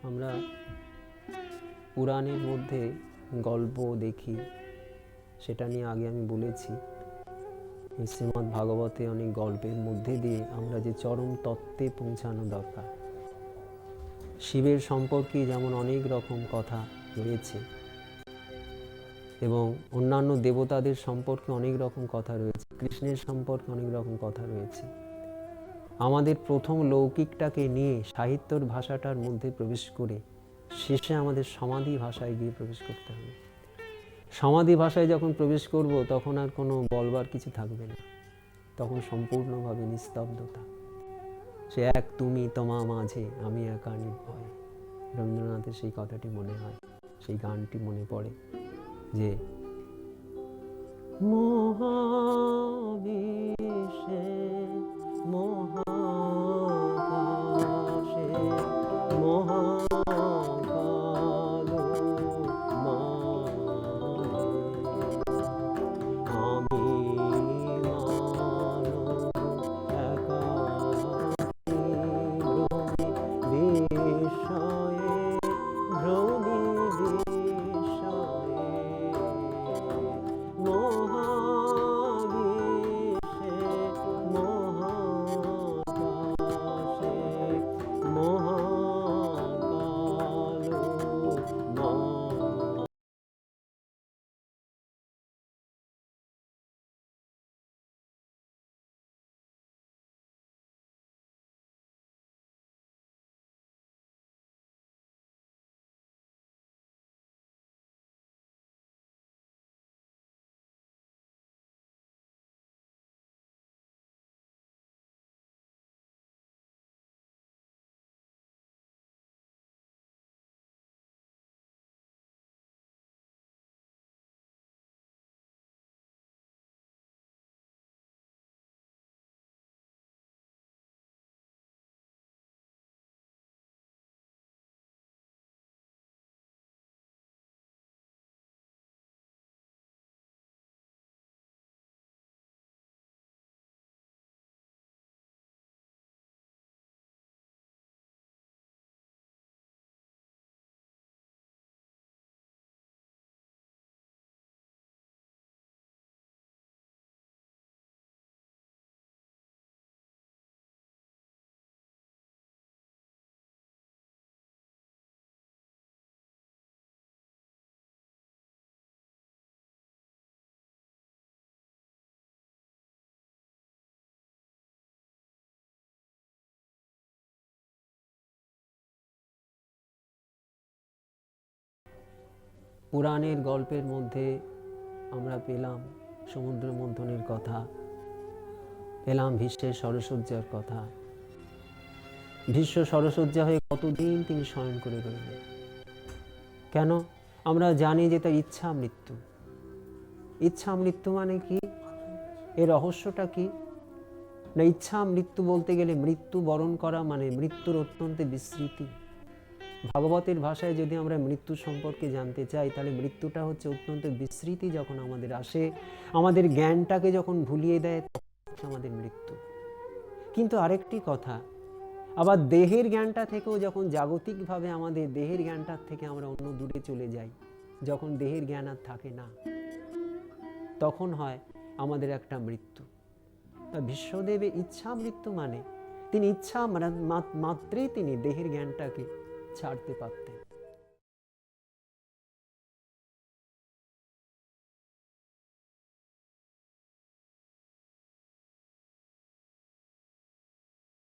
আমরা পুরাণের মধ্যে গল্প দেখি, সেটা নিয়ে আগে আমি বলেছি। শ্রীমদ্ ভাগবতে অনেক গল্পের মধ্যে দিয়ে আমরা যে চরম তত্ত্বে পৌঁছানো দরকার। শিবের সম্পর্কে যেমন অনেক রকম কথা রয়েছে এবং অন্যান্য দেবতাদের সম্পর্কে অনেক রকম কথা রয়েছে, কৃষ্ণের সম্পর্কে অনেক রকম কথা রয়েছে। আমাদের প্রথম লৌকিকটাকে নিয়ে সাহিত্যর ভাষাটার মধ্যে প্রবেশ করে শেষে আমাদের সমাধি ভাষায় গিয়ে প্রবেশ করতে হবে। সমাধি ভাষায় যখন প্রবেশ করব তখন আর কোনো বলবার কিছু থাকবে না, তখন সম্পূর্ণভাবে নিস্তব্ধতা। সে এক তুমি তোমা মাঝে আমি একা নির্ভয়। রবীন্দ্রনাথের সেই কথাটি মনে হয়, সেই গানটি মনে পড়ে যে মহাবিশ্বে মহাকাশে মহাকালো আমি পুরাণের গল্পের মধ্যে আমরা পেলাম সমুদ্র মন্থনের কথা, পেলাম ভীষ্মের সরসজ্জার কথা। ভীষ্ম সরসজ্জা হয়ে কতদিন তিনি শয়ন করে রইলেন। কেন? আমরা জানি যে তার ইচ্ছা মৃত্যু। ইচ্ছা মৃত্যু মানে কি? এর রহস্যটা কি? না, ইচ্ছা মৃত্যু বলতে গেলে মৃত্যু বরণ করা মানে মৃত্যুর অত্যন্ত বিস্মৃতি। ভাগবতের ভাষায় যদি আমরা মৃত্যু সম্পর্কে জানতে চাই, তাহলে মৃত্যুটা হচ্ছে অত্যন্ত বিস্মৃতি যখন আমাদের আসে, আমাদের জ্ঞানটাকে যখন ভুলিয়ে দেয়, তখন আমাদের মৃত্যু। কিন্তু আরেকটি কথা, আবার দেহের জ্ঞানটা থেকেও যখন জাগতিকভাবে আমাদের দেহের জ্ঞানটার থেকে আমরা অন্য দূরে চলে যাই, যখন দেহের জ্ঞান আর থাকে না, তখন হয় আমাদের একটা মৃত্যু। তা বিশ্বদেবের ইচ্ছা মৃত্যু মানে তিনি ইচ্ছা মাত্রেই তিনি দেহের জ্ঞানটাকে ছাড়তে পারতেন।